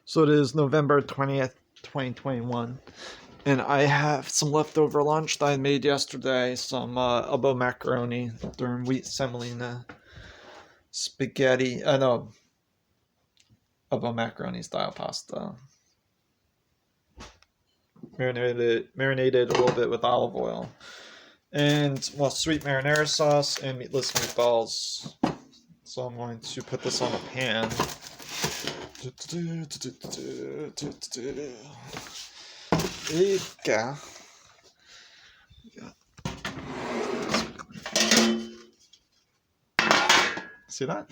So it is November 20th, 2021. And I have some leftover lunch that I made yesterday. Some elbow macaroni during wheat semolina spaghetti. No, elbow macaroni style pasta. Marinated a little bit with olive oil. And, well, sweet marinara sauce and meatless meatballs. So I'm going to put this on a pan. There you go. See that?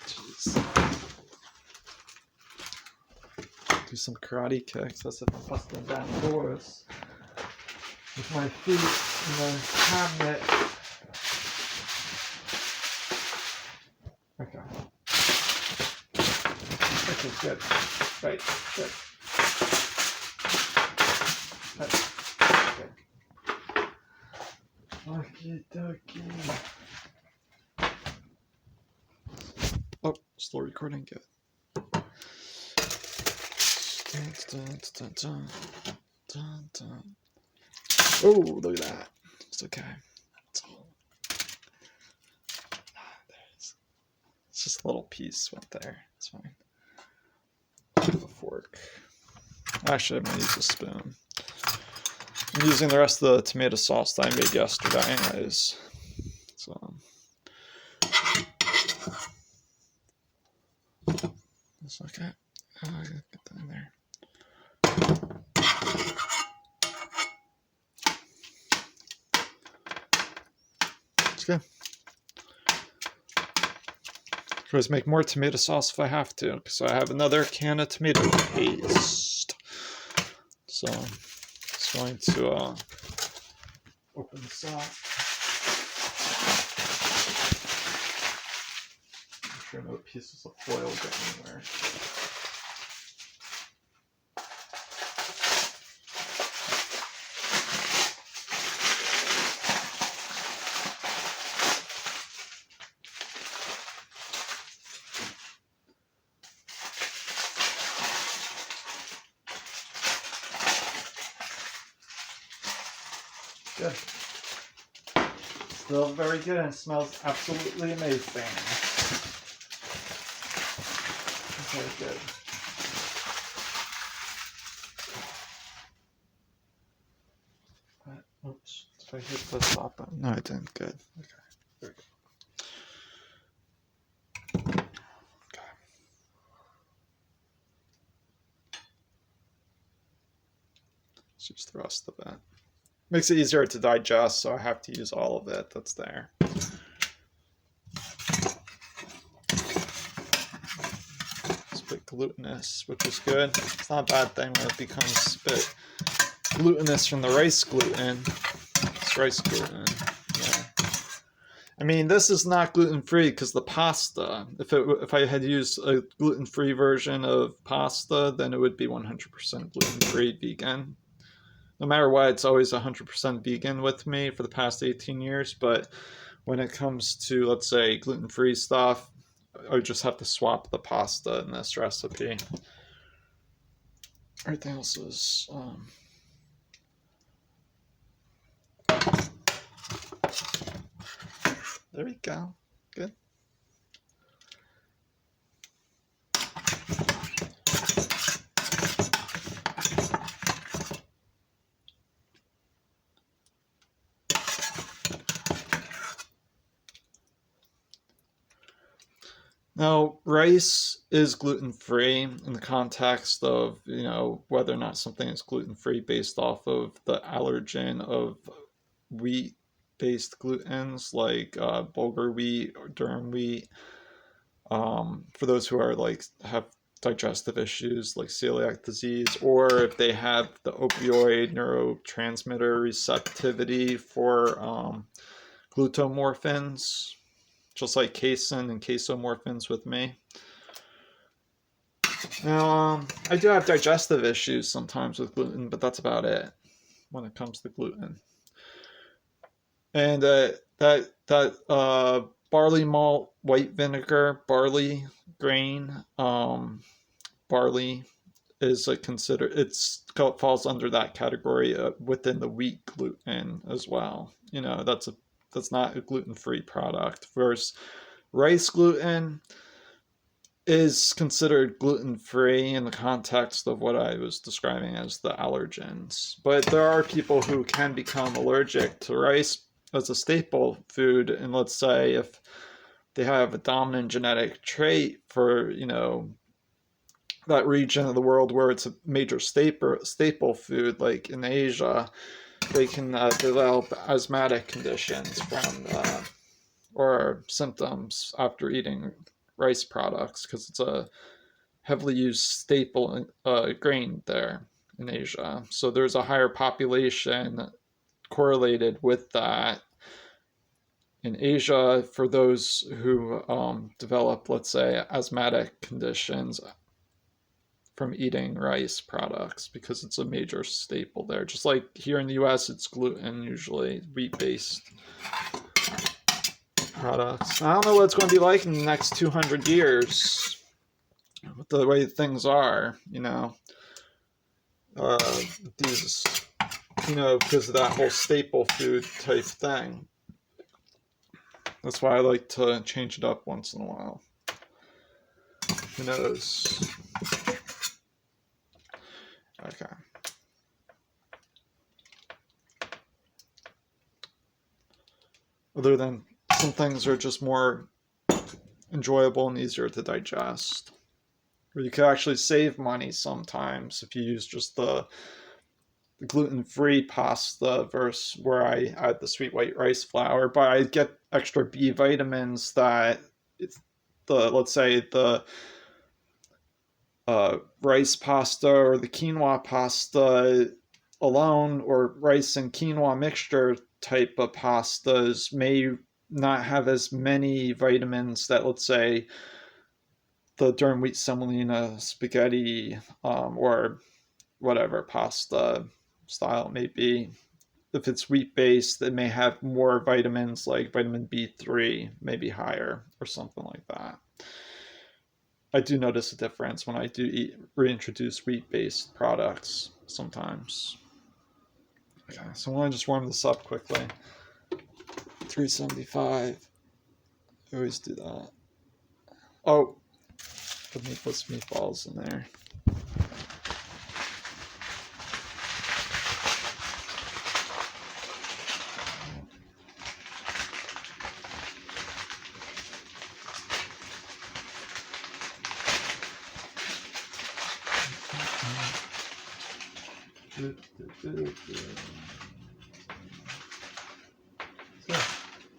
Jeez. Do some karate kicks as if I'm busting down doors with my feet in the cabinet. Okay. Okay, good. Right, good. Okie dokie. Oh, still recording, good. Oh, look at that. It's okay. It's just a little piece right there. It's fine. A fork. Actually, I'm going to use a spoon. I'm using the rest of the tomato sauce that I made yesterday anyways. So, it's okay. Oh, I gotta get that in there. It's good. I always make more tomato sauce if I have to, so I have another can of tomato paste. So, just going to open this up. Make sure no pieces of foil get anywhere. Good. Still very good and smells absolutely amazing. Very good. Oops, did I hit the stop button? No, I didn't. Good. Okay. Very good. Okay. Let's use the rest of it. Makes it easier to digest, so I have to use all of it that's there. It's a bit glutinous, which is good. It's not a bad thing when it becomes a bit glutinous from the rice gluten. It's rice gluten. Yeah. I mean, this is not gluten-free because the pasta, if I had used a gluten-free version of pasta, then it would be 100% gluten-free vegan. No matter what, it's always 100% vegan with me for the past 18 years. But when it comes to, let's say, gluten-free stuff, I just have to swap the pasta in this recipe. Everything else is... There we go. Good. Now, rice is gluten-free in the context of, whether or not something is gluten-free based off of the allergen of wheat-based glutens like bulgur wheat or durum wheat. For those who are have digestive issues like celiac disease, or if they have the opioid neurotransmitter receptivity for glutamorphins, just like casein and casomorphins with me. Now, I do have digestive issues sometimes with gluten, but that's about it when it comes to gluten. And that barley malt, white vinegar, barley grain, barley is considered, falls under that category within the wheat gluten as well. You know, that's not a gluten-free product. Whereas rice gluten is considered gluten-free in the context of what I was describing as the allergens. But there are people who can become allergic to rice as a staple food, and let's say if they have a dominant genetic trait for, you know, that region of the world where it's a major staple food, like in Asia, they can develop asthmatic conditions from or symptoms after eating rice products, because it's a heavily used staple grain there in Asia. So there's a higher population correlated with that in Asia for those who develop, let's say, asthmatic conditions from eating rice products, because it's a major staple there. Just like here in the US, it's gluten, usually wheat-based products. I don't know what it's going to be like in the next 200 years with the way things are, you know. These, you know, because of that whole staple food type thing. That's why I like to change it up once in a while. Who knows? Okay. Other than some things are just more enjoyable and easier to digest. Or you could actually save money sometimes if you use just the gluten-free pasta versus where I add the sweet white rice flour. But I get extra B vitamins that it's let's say the rice pasta or the quinoa pasta alone, or rice and quinoa mixture type of pastas, may not have as many vitamins that, let's say, the durum wheat semolina spaghetti or whatever pasta style it may be. If it's wheat based, it may have more vitamins, like vitamin B3 may be higher or something like that. I do notice a difference when I do reintroduce wheat-based products sometimes. Okay, so I want to just warm this up quickly. 375. I always do that. Oh, put some meatballs in there.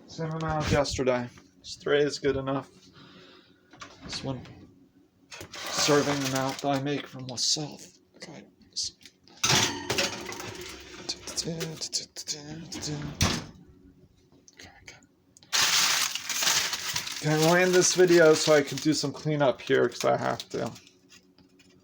Same amount as yesterday. Just 3 is good enough. This one serving amount that I make for myself. Okay. Okay, I'll end this video so I can do some cleanup here because I have to.